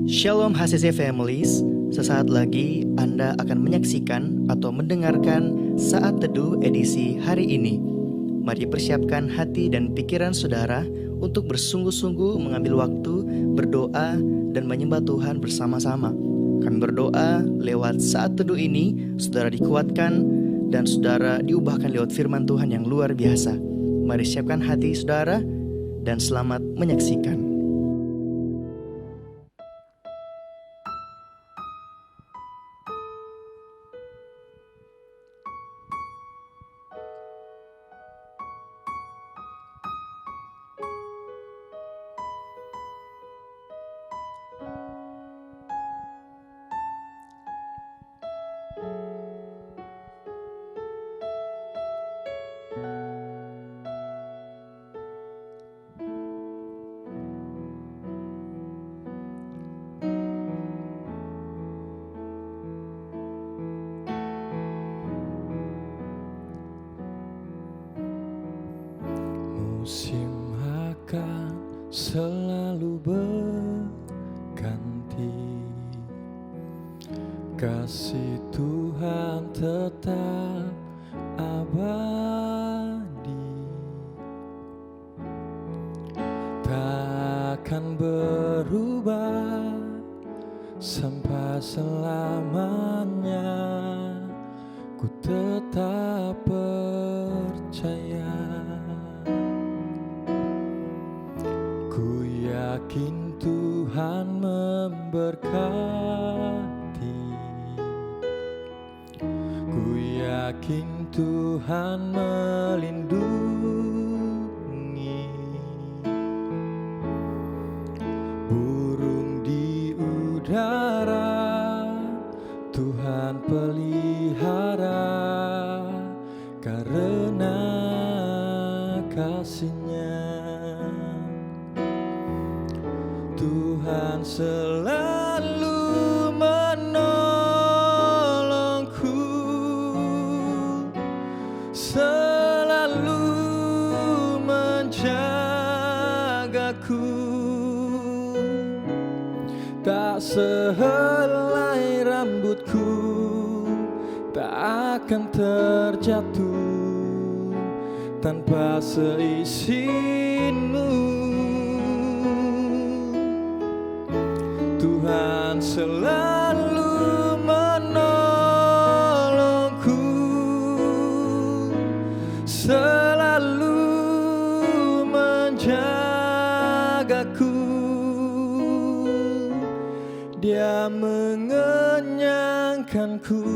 Shalom HCC Families, sesaat lagi Anda akan menyaksikan atau mendengarkan Saat Teduh edisi hari ini. Mari persiapkan hati dan pikiran saudara untuk bersungguh-sungguh mengambil waktu, berdoa, dan menyembah Tuhan bersama-sama. Kami berdoa lewat Saat Teduh ini, saudara dikuatkan dan saudara diubahkan lewat firman Tuhan yang luar biasa. Mari siapkan hati saudara dan selamat menyaksikan. Musim akan selalu berganti, kasih Tuhan tetap abadi, takkan berubah sampai selamanya. Ku tetap percaya. Ku yakin Tuhan memberkati, ku yakin Tuhan melindungi, burung di udara Tuhan pelihara karena kasih-Nya. Tuhan selalu menolongku, selalu menjagaku, tak sehelai rambutku tak akan terjatuh tanpa seizin-Mu. Tuhan selalu menolongku, selalu menjagaku, Dia mengenyangkanku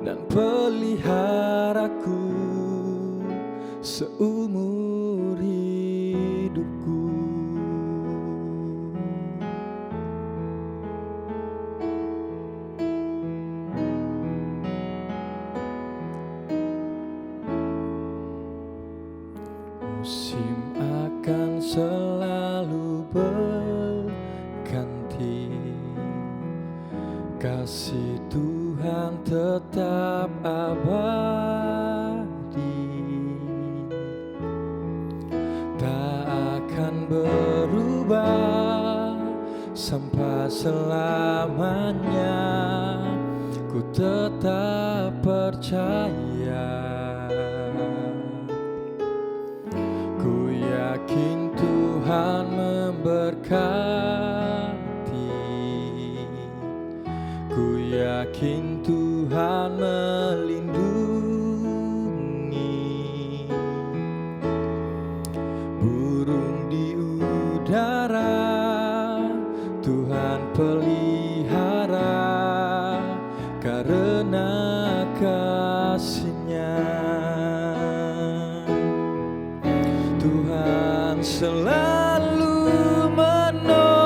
dan peliharaku seumur hidupku. Musim akan selalu berganti, kasih Tuhan tetap abadi, tak akan berubah sampai selamanya. Ku tetap percaya. Ku yakin Tuhan memberkati, ku yakin Tuhan melindungi, burung di udara Tuhan pelihara karena kasih-Nya. Tuhan selalu menolongku,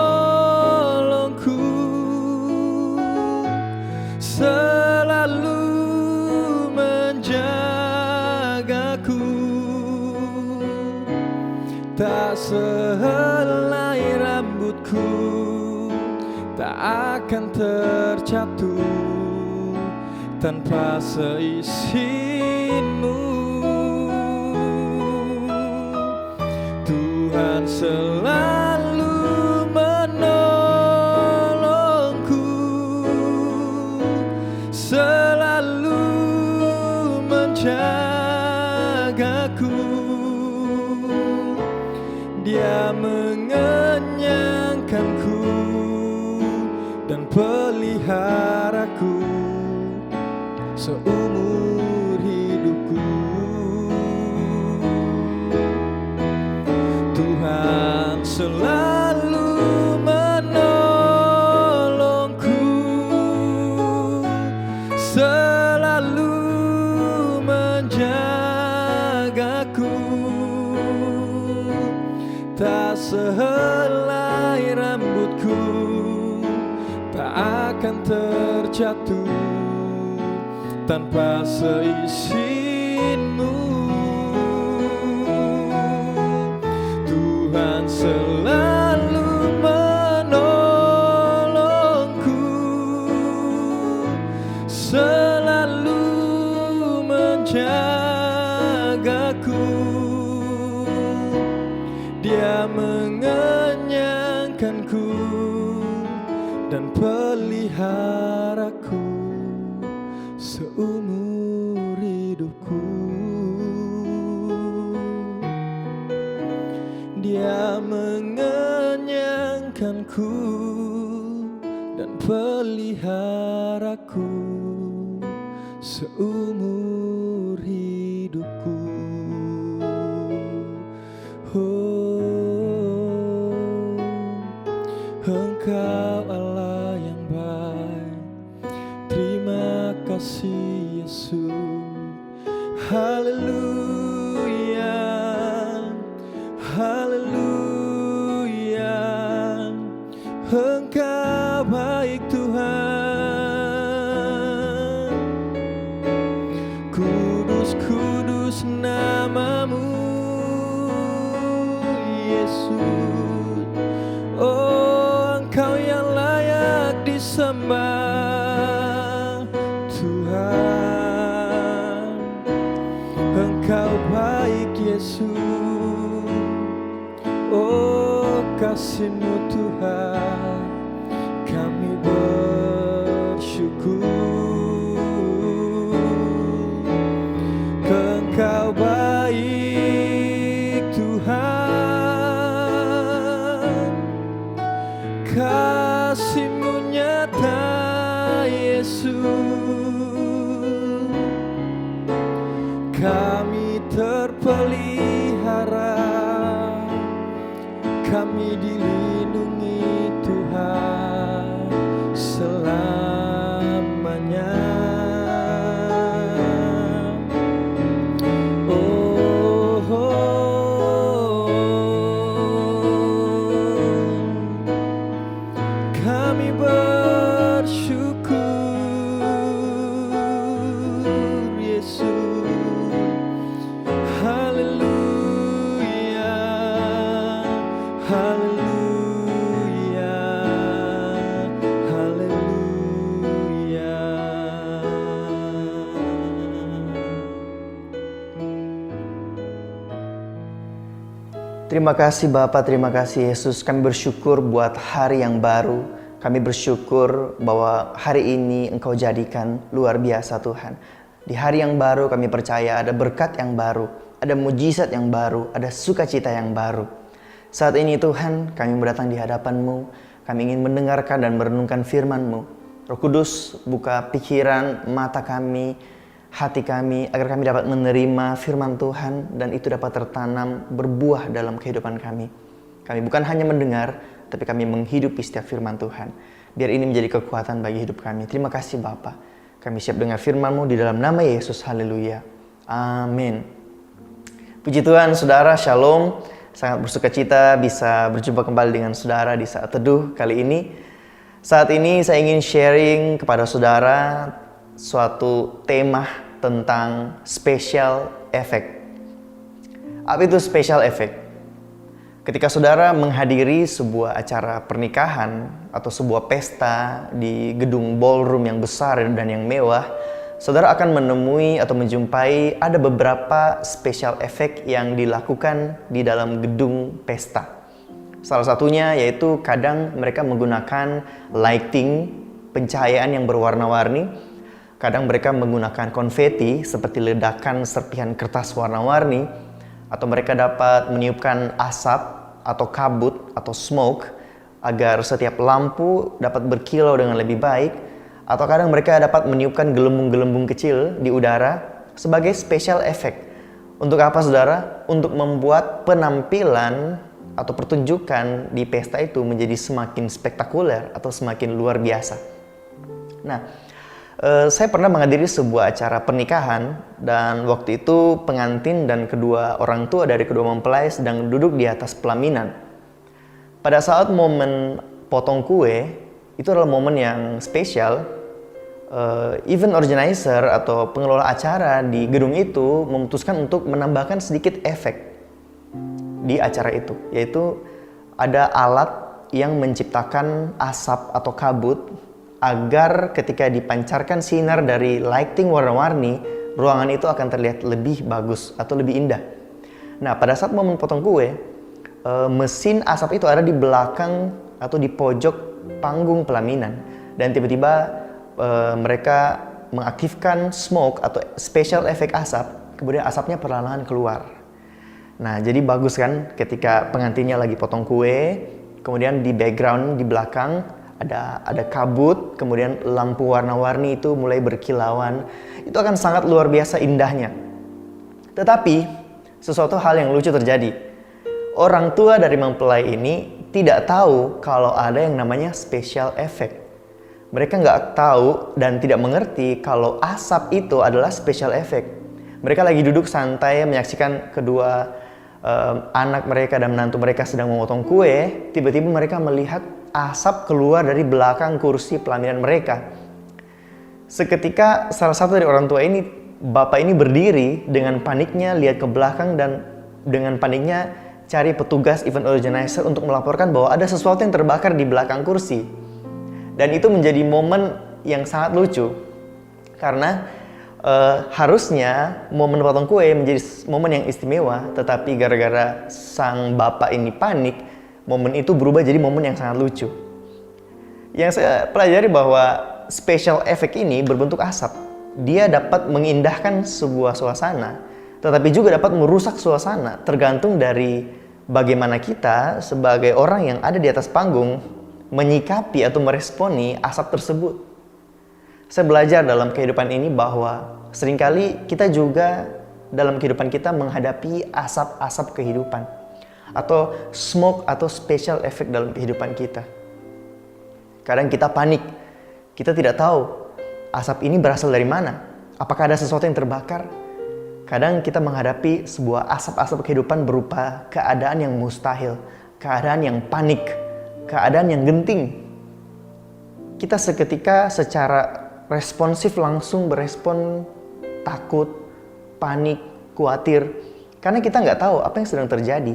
selalu menjagaku, tak sehelai rambutku tak akan terjatuh tanpa seizin-Mu. Tuhan selalu menolongku, Dia mengenyangkanku dan peliharaku seumur hidupku. Tuhan selalu menolongku, selalu menjagaku. Tak sehelai rambutku tak akan terjatuh tanpa seizinmu. Tuhan selalu menolongku, selalu menjagaku. Dia mengenyangkanku dan peliharaku seumur hidupku. Dia mengenyangkanku dan peliharaku seumur hidupku. Engkau Allah yang baik, terima kasih Yesus. Haleluya, haleluya. Engkau baik Tuhan, kudus, kudus namamu Yesus. Oh, Engkau yang layak disembah Tuhan. Engkau baik Yesus. Oh, kasih-Mu Tuhan, kami bersyukur. Engkau baik Tuhan, kasih-Mu nyata Yesus. Kami terpelihara, kami dilindungi Tuhan selamanya. Oh, kami bersyukur Yesus. Haleluya, haleluya, haleluya. Terima kasih Bapa, terima kasih Yesus. Kami bersyukur buat hari yang baru. Kami bersyukur bahwa hari ini Engkau jadikan luar biasa Tuhan. Di hari yang baru kami percaya ada berkat yang baru, ada mujizat yang baru, ada sukacita yang baru. Saat ini Tuhan, kami datang di hadapan-Mu. Kami ingin mendengarkan dan merenungkan firman-Mu. Roh Kudus, buka pikiran, mata kami, hati kami, agar kami dapat menerima firman Tuhan dan itu dapat tertanam, berbuah dalam kehidupan kami. Kami bukan hanya mendengar, tapi kami menghidupi setiap firman Tuhan. Biar ini menjadi kekuatan bagi hidup kami. Terima kasih Bapa. Kami siap dengar firman-Mu di dalam nama Yesus. Haleluya. Amin. Puji Tuhan, saudara, shalom. Sangat bersukacita bisa berjumpa kembali dengan saudara di saat teduh kali ini. Saat ini saya ingin sharing kepada saudara suatu tema tentang special effect. Apa itu special effect? Ketika saudara menghadiri sebuah acara pernikahan atau sebuah pesta di gedung ballroom yang besar dan yang mewah, saudara akan menemui atau menjumpai ada beberapa special effect yang dilakukan di dalam gedung pesta. Salah satunya yaitu kadang mereka menggunakan lighting, pencahayaan yang berwarna-warni. Kadang mereka menggunakan konfeti seperti ledakan serpihan kertas warna-warni. Atau mereka dapat meniupkan asap atau kabut atau smoke agar setiap lampu dapat berkilau dengan lebih baik, atau kadang mereka dapat meniupkan gelembung-gelembung kecil di udara sebagai special effect. Untuk apa saudara? Untuk membuat penampilan atau pertunjukan di pesta itu menjadi semakin spektakuler atau semakin luar biasa. Nah, saya pernah menghadiri sebuah acara pernikahan dan waktu itu pengantin dan kedua orang tua dari kedua mempelai sedang duduk di atas pelaminan. Pada saat momen potong kue, itu adalah momen yang spesial. Event organizer atau pengelola acara di gedung itu memutuskan untuk menambahkan sedikit efek di acara itu, yaitu ada alat yang menciptakan asap atau kabut agar ketika dipancarkan sinar dari lighting warna-warni, ruangan itu akan terlihat lebih bagus atau lebih indah. Nah, pada saat momen potong kue, mesin asap itu ada di belakang atau di pojok panggung pelaminan, dan tiba-tiba mereka mengaktifkan smoke atau special effect asap, kemudian asapnya perlahan-lahan keluar. Nah, jadi bagus kan ketika pengantinnya lagi potong kue, kemudian di background di belakang ada kabut, kemudian lampu warna-warni itu mulai berkilauan. Itu akan sangat luar biasa indahnya. Tetapi sesuatu hal yang lucu terjadi. Orang tua dari mempelai ini tidak tahu kalau ada yang namanya special effect. Mereka nggak tahu dan tidak mengerti kalau asap itu adalah special effect. Mereka lagi duduk santai menyaksikan kedua anak mereka dan menantu mereka sedang memotong kue. Tiba-tiba mereka melihat asap keluar dari belakang kursi pelaminan mereka. Seketika salah satu dari orang tua ini, bapak ini berdiri dengan paniknya lihat ke belakang dan dengan paniknya cari petugas event organizer untuk melaporkan bahwa ada sesuatu yang terbakar di belakang kursi. Dan itu menjadi momen yang sangat lucu karena harusnya momen potong kue menjadi momen yang istimewa, tetapi gara-gara sang bapak ini panik, momen itu berubah jadi momen yang sangat lucu. Yang saya pelajari bahwa special effect ini berbentuk asap. Dia dapat mengindahkan sebuah suasana, tetapi juga dapat merusak suasana, tergantung dari bagaimana kita sebagai orang yang ada di atas panggung menyikapi atau meresponi asap tersebut. Saya belajar dalam kehidupan ini bahwa seringkali kita juga dalam kehidupan kita menghadapi asap-asap kehidupan atau smoke atau special effect dalam kehidupan kita. Kadang kita panik, kita tidak tahu asap ini berasal dari mana, apakah ada sesuatu yang terbakar. Kadang kita menghadapi sebuah asap-asap kehidupan berupa keadaan yang mustahil, keadaan yang panik, keadaan yang genting. Kita seketika secara responsif langsung berespon takut, panik, khawatir. Karena kita nggak tahu apa yang sedang terjadi.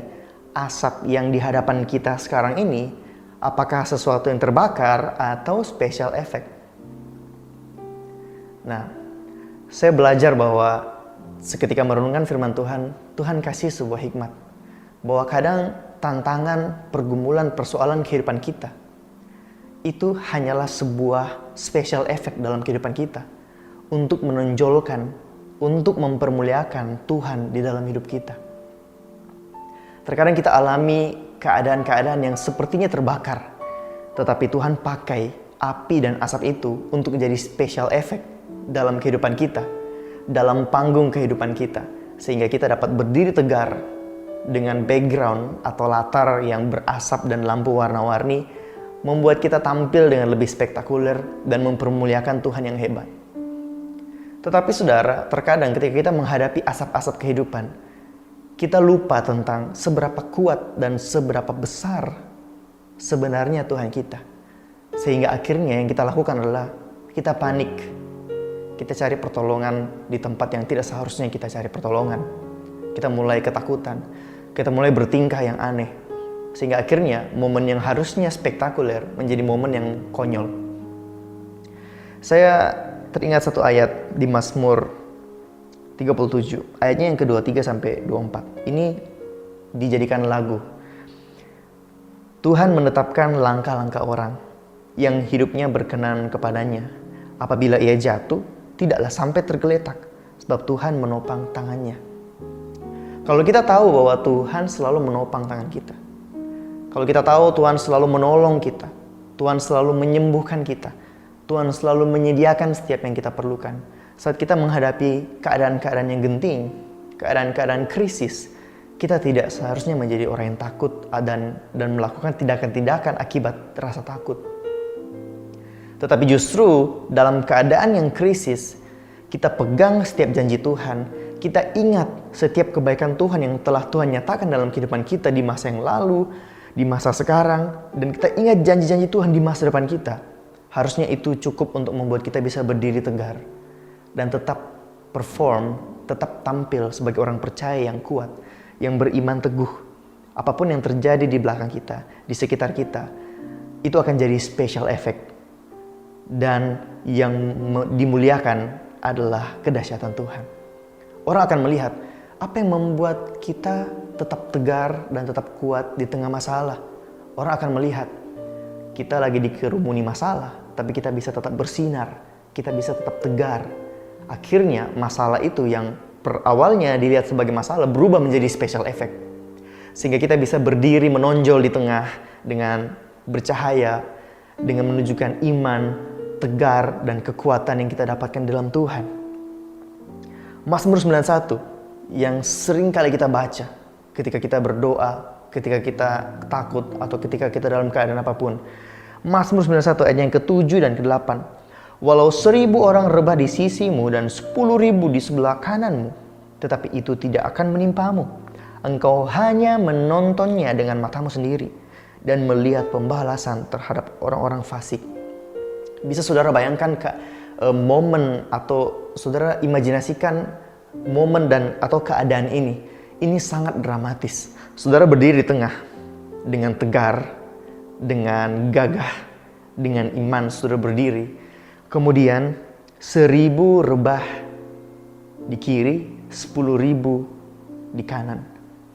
Asap yang di hadapan kita sekarang ini, apakah sesuatu yang terbakar atau special effect. Nah, saya belajar bahwa seketika merenungkan firman Tuhan, Tuhan kasih sebuah hikmat. Bahwa kadang tantangan, pergumulan, persoalan kehidupan kita itu hanyalah sebuah special effect dalam kehidupan kita untuk menonjolkan, untuk mempermuliakan Tuhan di dalam hidup kita. Terkadang kita alami keadaan-keadaan yang sepertinya terbakar, tetapi Tuhan pakai api dan asap itu untuk menjadi special effect dalam kehidupan kita, dalam panggung kehidupan kita, sehingga kita dapat berdiri tegar dengan background atau latar yang berasap dan lampu warna-warni, membuat kita tampil dengan lebih spektakuler dan mempermuliakan Tuhan yang hebat. Tetapi saudara, terkadang ketika kita menghadapi asap-asap kehidupan, kita lupa tentang seberapa kuat dan seberapa besar sebenarnya Tuhan kita. Sehingga akhirnya yang kita lakukan adalah kita panik. Kita cari pertolongan di tempat yang tidak seharusnya kita cari pertolongan. Kita mulai ketakutan, kita mulai bertingkah yang aneh. Sehingga akhirnya momen yang harusnya spektakuler menjadi momen yang konyol. Saya teringat satu ayat di Mazmur 37, ayatnya yang ke-23 sampai 24. Ini dijadikan lagu. Tuhan menetapkan langkah-langkah orang yang hidupnya berkenan kepadanya. Apabila ia jatuh, tidaklah sampai tergeletak, sebab Tuhan menopang tangannya. Kalau kita tahu bahwa Tuhan selalu menopang tangan kita, Kalau kita tahu Tuhan selalu menolong kita, Tuhan selalu menyembuhkan kita, Tuhan selalu menyediakan setiap yang kita perlukan. Saat kita menghadapi keadaan-keadaan yang genting, keadaan-keadaan krisis, kita tidak seharusnya menjadi orang yang takut dan melakukan tindakan-tindakan akibat rasa takut. Tetapi justru dalam keadaan yang krisis, kita pegang setiap janji Tuhan, kita ingat setiap kebaikan Tuhan yang telah Tuhan nyatakan dalam kehidupan kita di masa yang lalu, di masa sekarang, dan kita ingat janji-janji Tuhan di masa depan kita. Harusnya itu cukup untuk membuat kita bisa berdiri tegar dan tetap perform, tetap tampil sebagai orang percaya yang kuat, yang beriman teguh. Apapun yang terjadi di belakang kita, di sekitar kita, itu akan jadi special effect. Dan yang dimuliakan adalah kedahsyatan Tuhan. Orang akan melihat apa yang membuat kita tetap tegar dan tetap kuat di tengah masalah. Orang akan melihat kita lagi dikerumuni masalah, tapi kita bisa tetap bersinar, kita bisa tetap tegar. Akhirnya masalah itu yang awalnya dilihat sebagai masalah berubah menjadi special effect. Sehingga kita bisa berdiri menonjol di tengah dengan bercahaya, dengan menunjukkan iman, tegar, dan kekuatan yang kita dapatkan dalam Tuhan. Mazmur 91 yang sering kali kita baca ketika kita berdoa, ketika kita takut, atau ketika kita dalam keadaan apapun. Mazmur 91 ayat yang ke-7 dan ke-8. Walau 1.000 orang rebah di sisimu dan 10.000 di sebelah kananmu, tetapi itu tidak akan menimpamu. Engkau hanya menontonnya dengan matamu sendiri dan melihat pembalasan terhadap orang-orang fasik. Bisa saudara bayangkan momen, atau saudara imajinasikan momen atau keadaan ini. Ini sangat dramatis. Saudara berdiri di tengah dengan tegar, dengan gagah, dengan iman saudara berdiri. Kemudian 1.000 rebah di kiri, 10.000 di kanan.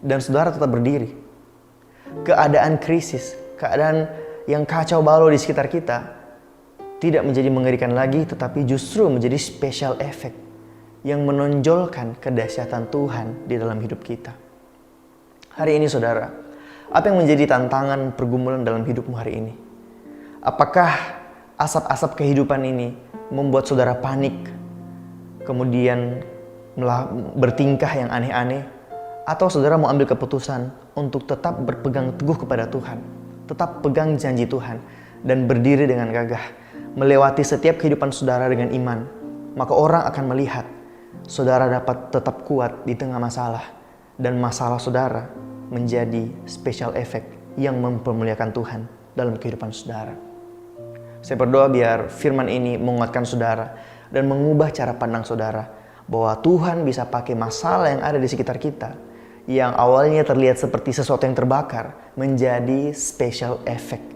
Dan saudara tetap berdiri. Keadaan krisis, keadaan yang kacau balau di sekitar kita tidak menjadi mengerikan lagi, tetapi justru menjadi special effect yang menonjolkan kedahsyatan Tuhan di dalam hidup kita. Hari ini saudara, apa yang menjadi tantangan pergumulan dalam hidupmu hari ini? Apakah asap-asap kehidupan ini membuat saudara panik, kemudian bertingkah yang aneh-aneh? Atau saudara mau ambil keputusan untuk tetap berpegang teguh kepada Tuhan, tetap pegang janji Tuhan, dan berdiri dengan gagah, melewati setiap kehidupan saudara dengan iman? Maka orang akan melihat saudara dapat tetap kuat di tengah masalah, dan masalah saudara menjadi special effect yang mempermuliakan Tuhan dalam kehidupan saudara. Saya berdoa biar firman ini menguatkan saudara dan mengubah cara pandang saudara bahwa Tuhan bisa pakai masalah yang ada di sekitar kita, yang awalnya terlihat seperti sesuatu yang terbakar, menjadi special effect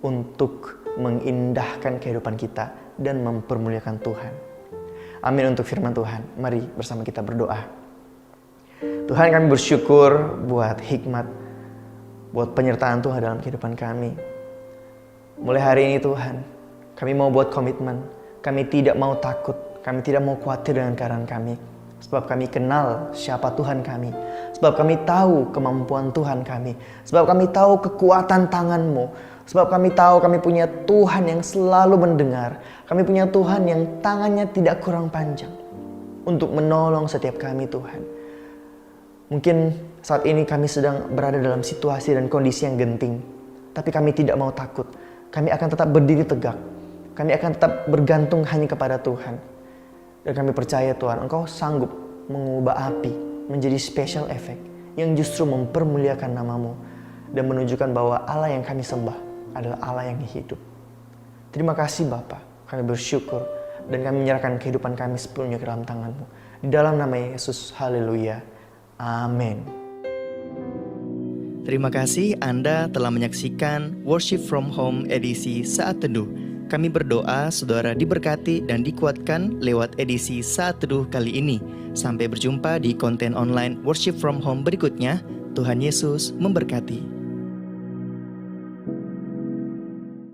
untuk mengindahkan kehidupan kita dan mempermuliakan Tuhan. Amin untuk firman Tuhan. Mari bersama kita berdoa. Tuhan, kami bersyukur buat hikmat, buat penyertaan Tuhan dalam kehidupan kami. Mulai hari ini Tuhan, kami mau buat komitmen. Kami tidak mau takut, kami tidak mau khawatir dengan keadaan kami. Sebab kami kenal siapa Tuhan kami. Sebab kami tahu kemampuan Tuhan kami. Sebab kami tahu kekuatan tangan-Mu. Sebab kami tahu kami punya Tuhan yang selalu mendengar. Kami punya Tuhan yang tangannya tidak kurang panjang untuk menolong setiap kami Tuhan. Mungkin saat ini kami sedang berada dalam situasi dan kondisi yang genting. Tapi kami tidak mau takut. Kami akan tetap berdiri tegak. Kami akan tetap bergantung hanya kepada Tuhan. Dan kami percaya Tuhan, Engkau sanggup mengubah api menjadi special effect yang justru mempermuliakan nama-Mu dan menunjukkan bahwa Allah yang kami sembah adalah Allah yang hidup. Terima kasih Bapa, kami bersyukur dan kami menyerahkan kehidupan kami sepenuhnya ke dalam tangan-Mu. Di dalam nama Yesus, haleluya. Amin. Terima kasih Anda telah menyaksikan Worship from Home edisi Saat Teduh. Kami berdoa saudara diberkati dan dikuatkan lewat edisi Saat Teduh kali ini. Sampai berjumpa di konten online Worship from Home berikutnya. Tuhan Yesus memberkati.